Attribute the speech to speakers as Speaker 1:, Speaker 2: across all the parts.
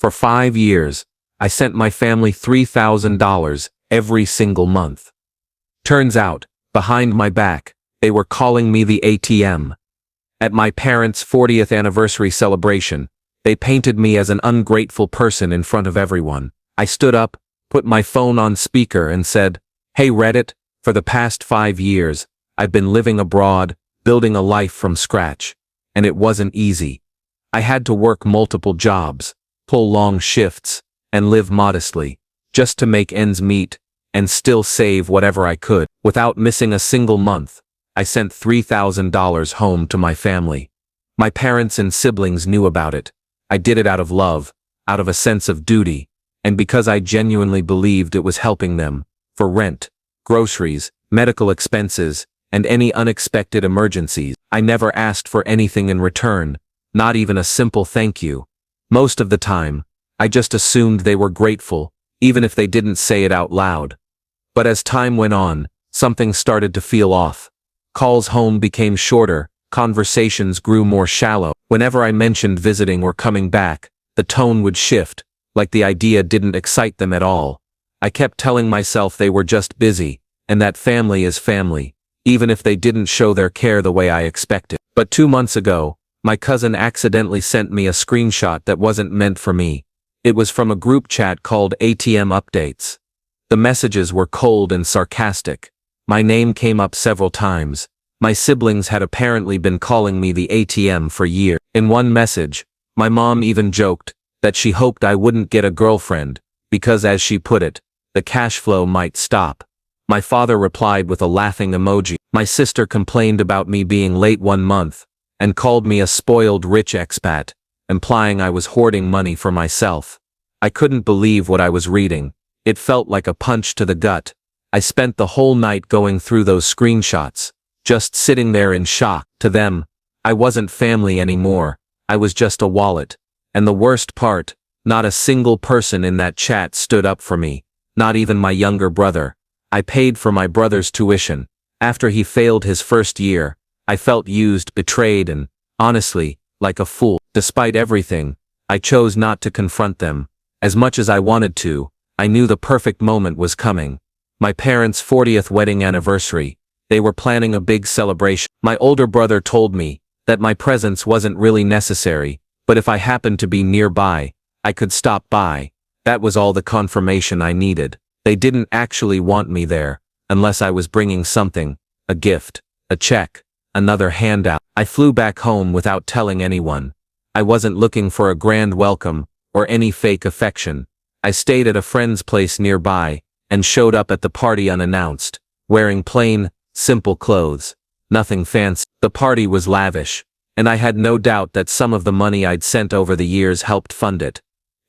Speaker 1: For 5 years, I sent my family $3,000 every single month. Turns out, behind my back, they were calling me the ATM. At my parents' 40th anniversary celebration, they painted me as an ungrateful person in front of everyone. I stood up, put my phone on speaker and said, "Hey Reddit, for the past 5 years, I've been living abroad, building a life from scratch. And it wasn't easy. I had to work multiple jobs, pull long shifts, and live modestly, just to make ends meet, and still save whatever I could. Without missing a single month, I sent $3,000 home to my family. My parents and siblings knew about it. I did it out of love, out of a sense of duty, and because I genuinely believed it was helping them, for rent, groceries, medical expenses, and any unexpected emergencies. I never asked for anything in return, not even a simple thank you. Most of the time, I just assumed they were grateful, even if they didn't say it out loud. But as time went on, something started to feel off. Calls home became shorter, conversations grew more shallow. Whenever I mentioned visiting or coming back, the tone would shift, like the idea didn't excite them at all. I kept telling myself they were just busy, and that family is family, even if they didn't show their care the way I expected. But 2 months ago, my cousin accidentally sent me a screenshot that wasn't meant for me. It was from a group chat called ATM Updates. The messages were cold and sarcastic. My name came up several times. My siblings had apparently been calling me the ATM for years. In one message, my mom even joked that she hoped I wouldn't get a girlfriend, because as she put it, the cash flow might stop. My father replied with a laughing emoji. My sister complained about me being late 1 month, and called me a spoiled rich expat, implying I was hoarding money for myself. I couldn't believe what I was reading. It felt like a punch to the gut. I spent the whole night going through those screenshots, just sitting there in shock. To them, I wasn't family anymore. I was just a wallet. And the worst part, not a single person in that chat stood up for me, not even my younger brother. I paid for my brother's tuition. After he failed his first year, I felt used, betrayed, and, honestly, like a fool. Despite everything, I chose not to confront them. As much as I wanted to, I knew the perfect moment was coming. My parents' 40th wedding anniversary. They were planning a big celebration. My older brother told me that my presence wasn't really necessary, but if I happened to be nearby, I could stop by. That was all the confirmation I needed. They didn't actually want me there, unless I was bringing something, a gift, a check, another handout. I flew back home without telling anyone. I wasn't looking for a grand welcome, or any fake affection. I stayed at a friend's place nearby, and showed up at the party unannounced, wearing plain, simple clothes. Nothing fancy. The party was lavish, and I had no doubt that some of the money I'd sent over the years helped fund it.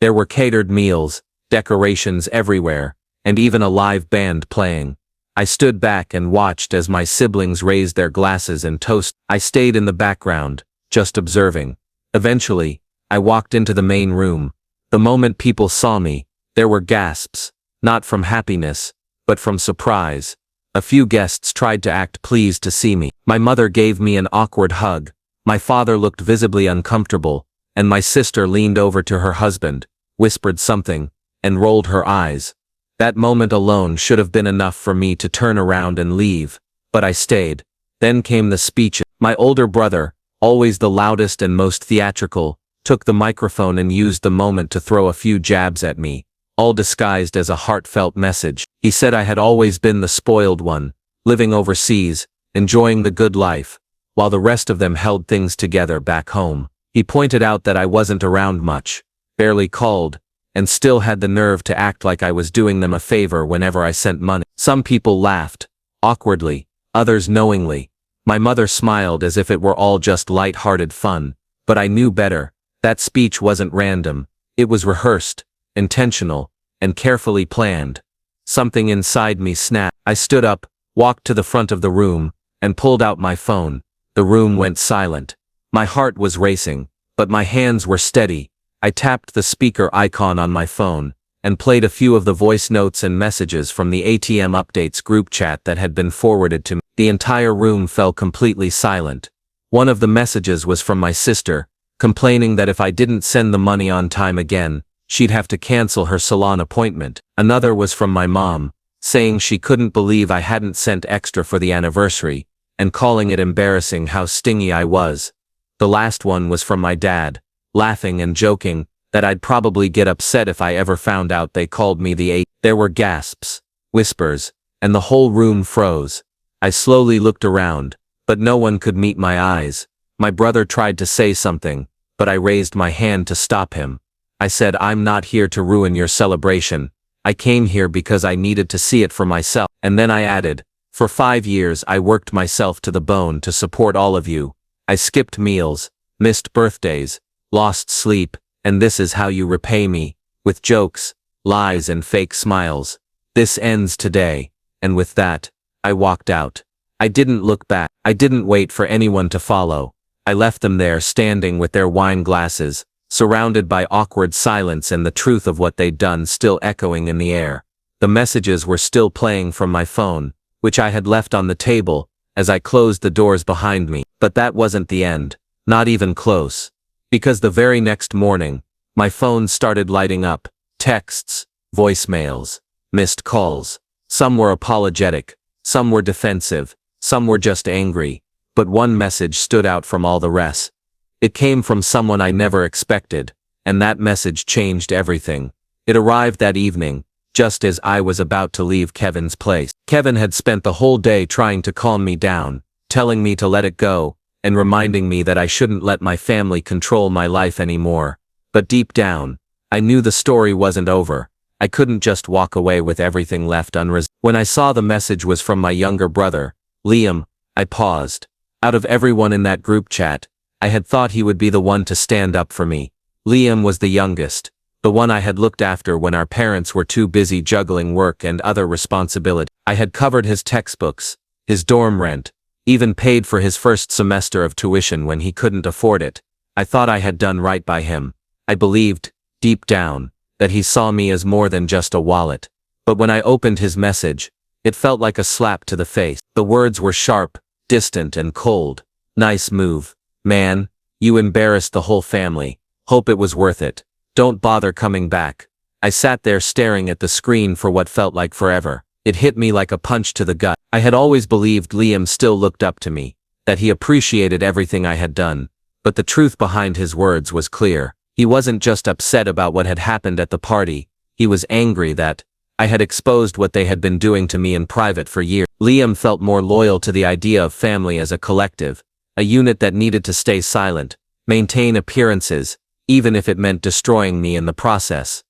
Speaker 1: There were catered meals, decorations everywhere, and even a live band playing. I stood back and watched as my siblings raised their glasses and toast. I stayed in the background, just observing. Eventually, I walked into the main room. The moment people saw me, there were gasps, not from happiness, but from surprise. A few guests tried to act pleased to see me. My mother gave me an awkward hug. My father looked visibly uncomfortable, and my sister leaned over to her husband, whispered something, and rolled her eyes. That moment alone should have been enough for me to turn around and leave, but I stayed. Then came the speech. My older brother, always the loudest and most theatrical, took the microphone and used the moment to throw a few jabs at me, all disguised as a heartfelt message. He said I had always been the spoiled one, living overseas, enjoying the good life, while the rest of them held things together back home. He pointed out that I wasn't around much, barely called, and still had the nerve to act like I was doing them a favor whenever I sent money. Some people laughed, awkwardly, others knowingly. My mother smiled as if it were all just light-hearted fun, but I knew better. That speech wasn't random. It was rehearsed, intentional, and carefully planned. Something inside me snapped. I stood up, walked to the front of the room, and pulled out my phone. The room went silent. My heart was racing, but my hands were steady. I tapped the speaker icon on my phone, and played a few of the voice notes and messages from the ATM Updates group chat that had been forwarded to me. The entire room fell completely silent. One of the messages was from my sister, complaining that if I didn't send the money on time again, she'd have to cancel her salon appointment. Another was from my mom, saying she couldn't believe I hadn't sent extra for the anniversary, and calling it embarrassing how stingy I was. The last one was from my dad, laughing and joking that I'd probably get upset if I ever found out they called me the ATM. There were gasps, whispers, and the whole room froze. I slowly looked around, but no one could meet my eyes. My brother tried to say something, but I raised my hand to stop him. I said, "I'm not here to ruin your celebration. I came here because I needed to see it for myself." And then I added, "For 5 years I worked myself to the bone to support all of you. I skipped meals, missed birthdays, lost sleep, and this is how you repay me, with jokes, lies and fake smiles. This ends today." And with that, I walked out. I didn't look back. I didn't wait for anyone to follow. I left them there standing with their wine glasses, surrounded by awkward silence and the truth of what they'd done still echoing in the air. The messages were still playing from my phone, which I had left on the table, as I closed the doors behind me. But that wasn't the end, not even close. Because the very next morning, my phone started lighting up, texts, voicemails, missed calls. Some were apologetic, some were defensive, some were just angry, but one message stood out from all the rest. It came from someone I never expected, and that message changed everything. It arrived that evening, just as I was about to leave Kevin's place. Kevin had spent the whole day trying to calm me down, telling me to let it go, and reminding me that I shouldn't let my family control my life anymore. But deep down, I knew the story wasn't over. I couldn't just walk away with everything left unresolved. When I saw the message was from my younger brother, Liam, I paused. Out of everyone in that group chat, I had thought he would be the one to stand up for me. Liam was the youngest, the one I had looked after when our parents were too busy juggling work and other responsibilities. I had covered his textbooks, his dorm rent, even paid for his first semester of tuition when he couldn't afford it. I thought I had done right by him. I believed, deep down, that he saw me as more than just a wallet. But when I opened his message, it felt like a slap to the face. The words were sharp, distant and cold. "Nice move, man. You embarrassed the whole family. Hope it was worth it. Don't bother coming back." I sat there staring at the screen for what felt like forever. It hit me like a punch to the gut. I had always believed Liam still looked up to me, that he appreciated everything I had done. But the truth behind his words was clear. He wasn't just upset about what had happened at the party. He was angry that I had exposed what they had been doing to me in private for years. Liam felt more loyal to the idea of family as a collective, a unit that needed to stay silent, maintain appearances, even if it meant destroying me in the process.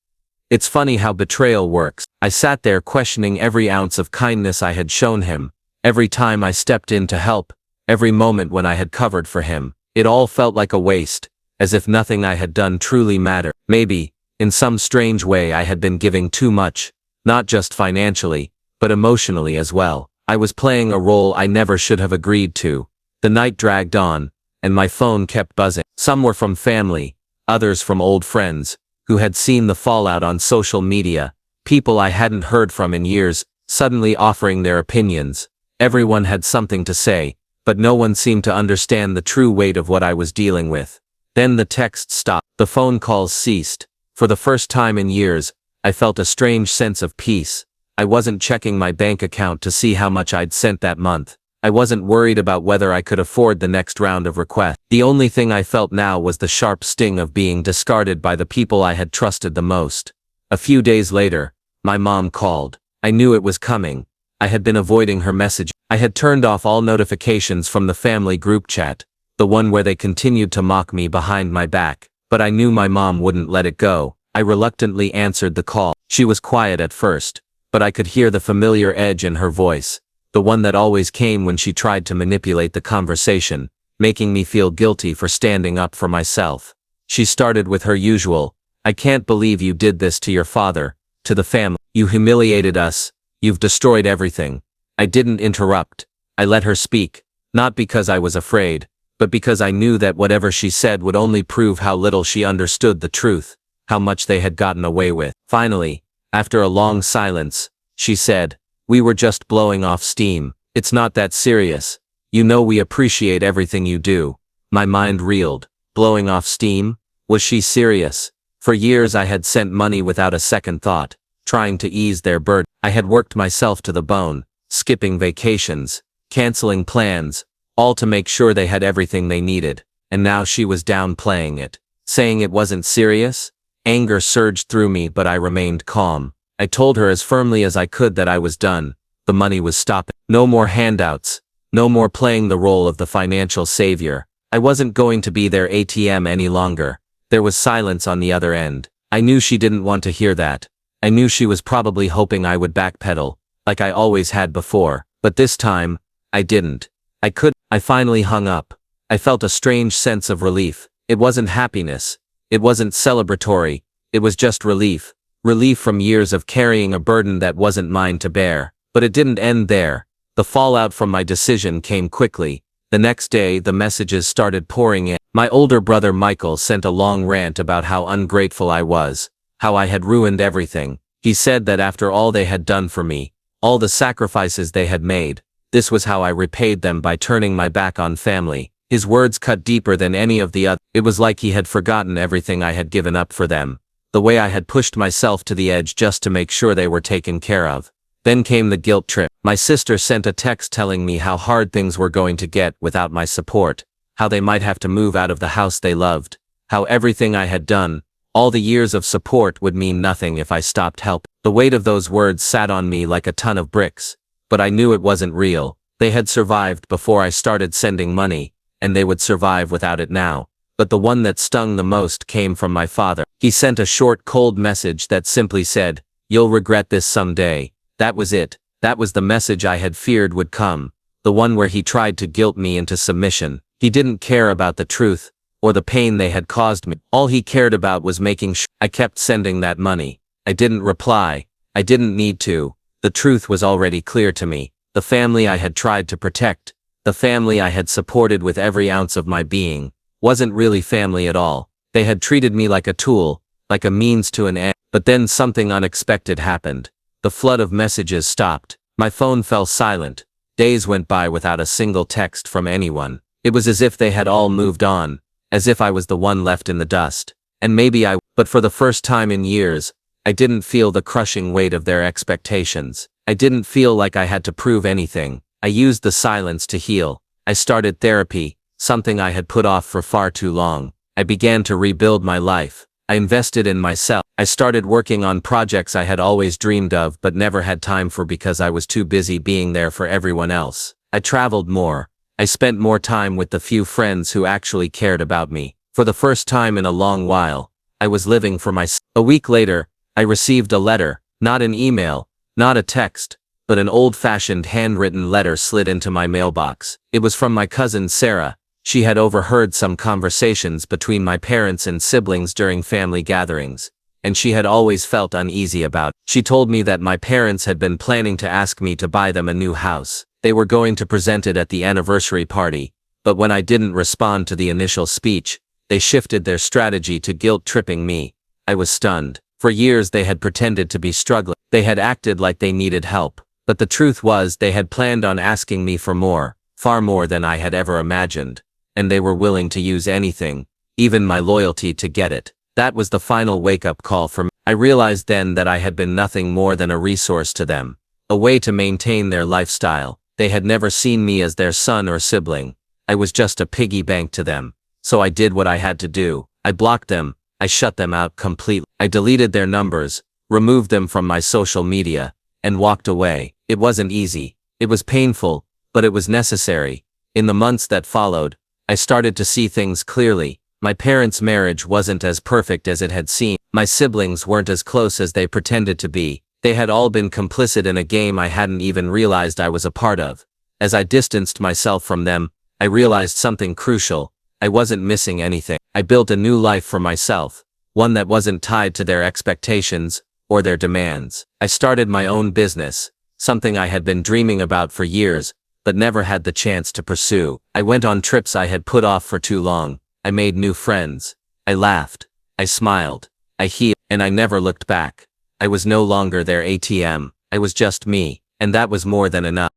Speaker 1: It's funny how betrayal works. I sat there questioning every ounce of kindness I had shown him, every time I stepped in to help, every moment when I had covered for him. It all felt like a waste, as if nothing I had done truly mattered. Maybe, in some strange way I had been giving too much, not just financially, but emotionally as well. I was playing a role I never should have agreed to. The night dragged on, and my phone kept buzzing. Some were from family, others from old friends, who had seen the fallout on social media, people I hadn't heard from in years, suddenly offering their opinions. Everyone had something to say, but no one seemed to understand the true weight of what I was dealing with. Then the text stopped. The phone calls ceased. For the first time in years, I felt a strange sense of peace. I wasn't checking my bank account to see how much I'd sent that month. I wasn't worried about whether I could afford the next round of requests. The only thing I felt now was the sharp sting of being discarded by the people I had trusted the most. A few days later, my mom called. I knew it was coming. I had been avoiding her message. I had turned off all notifications from the family group chat, the one where they continued to mock me behind my back. But I knew my mom wouldn't let it go. I reluctantly answered the call. She was quiet at first, but I could hear the familiar edge in her voice, the one that always came when she tried to manipulate the conversation, making me feel guilty for standing up for myself. She started with her usual, "I can't believe you did this to your father, to the family. You humiliated us. You've destroyed everything." I didn't interrupt. I let her speak, not because I was afraid, but because I knew that whatever she said would only prove how little she understood the truth, how much they had gotten away with. Finally, after a long silence, she said, "We were just blowing off steam. It's not that serious. You know we appreciate everything you do." My mind reeled. Blowing off steam? Was she serious? For years I had sent money without a second thought, trying to ease their burden. I had worked myself to the bone, skipping vacations, canceling plans, all to make sure they had everything they needed, and now she was downplaying it, saying it wasn't serious. Anger surged through me, but I remained calm. I told her as firmly as I could that I was done. The money was stopping. No more handouts. No more playing the role of the financial savior. I wasn't going to be their ATM any longer. There was silence on the other end. I knew she didn't want to hear that. I knew she was probably hoping I would backpedal, like I always had before. But this time, I didn't. I couldn't. I finally hung up. I felt a strange sense of relief. It wasn't happiness. It wasn't celebratory. It was just relief. Relief from years of carrying a burden that wasn't mine to bear. But it didn't end there. The fallout from my decision came quickly. The next day, the messages started pouring in. My older brother Michael sent a long rant about how ungrateful I was, how I had ruined everything. He said that after all they had done for me, all the sacrifices they had made, this was how I repaid them, by turning my back on family. His words cut deeper than any of the other. It was like he had forgotten everything I had given up for them, the way I had pushed myself to the edge just to make sure they were taken care of. Then came the guilt trip. My sister sent a text telling me how hard things were going to get without my support, how they might have to move out of the house they loved, how everything I had done, all the years of support, would mean nothing if I stopped helping. The weight of those words sat on me like a ton of bricks, but I knew it wasn't real. They had survived before I started sending money, and they would survive without it now. But the one that stung the most came from my father. He sent a short, cold message that simply said, "You'll regret this someday." That was it. That was the message I had feared would come. The one where he tried to guilt me into submission. He didn't care about the truth, or the pain they had caused me. All he cared about was making sure I kept sending that money. I didn't reply. I didn't need to. The truth was already clear to me. The family I had tried to protect, the family I had supported with every ounce of my being, wasn't really family at all. They had treated me like a tool, like a means to an end. But then something unexpected happened. The flood of messages stopped. My phone fell silent. Days went by without a single text from anyone. It was as if they had all moved on, as if I was the one left in the dust. And maybe but for the first time in years, I didn't feel the crushing weight of their expectations. I didn't feel like I had to prove anything. I used the silence to heal. I started therapy, something I had put off for far too long. I began to rebuild my life. I invested in myself. I started working on projects I had always dreamed of but never had time for because I was too busy being there for everyone else. I traveled more. I spent more time with the few friends who actually cared about me. For the first time in a long while, I was living for myself. A week later, I received a letter, not an email, not a text, but an old-fashioned handwritten letter slid into my mailbox. It was from my cousin Sarah. She had overheard some conversations between my parents and siblings during family gatherings, and she had always felt uneasy about it. She told me that my parents had been planning to ask me to buy them a new house. They were going to present it at the anniversary party, but when I didn't respond to the initial speech, they shifted their strategy to guilt-tripping me. I was stunned. For years they had pretended to be struggling. They had acted like they needed help, but the truth was they had planned on asking me for more, far more than I had ever imagined. And they were willing to use anything, even my loyalty, to get it. That was the final wake-up call for me. I realized then that I had been nothing more than a resource to them, a way to maintain their lifestyle. They had never seen me as their son or sibling. I was just a piggy bank to them. So I did what I had to do. I blocked them. I shut them out completely. I deleted their numbers, removed them from my social media, and walked away. It wasn't easy. It was painful, but it was necessary. In the months that followed, I started to see things clearly. My parents' marriage wasn't as perfect as it had seemed. My siblings weren't as close as they pretended to be. They had all been complicit in a game I hadn't even realized I was a part of. As I distanced myself from them, I realized something crucial. I wasn't missing anything. I built a new life for myself, one that wasn't tied to their expectations or their demands. I started my own business, something I had been dreaming about for years, but never had the chance to pursue. I went on trips I had put off for too long. I made new friends. I laughed. I smiled. I healed, and I never looked back. I was no longer their ATM. I was just me, and that was more than enough.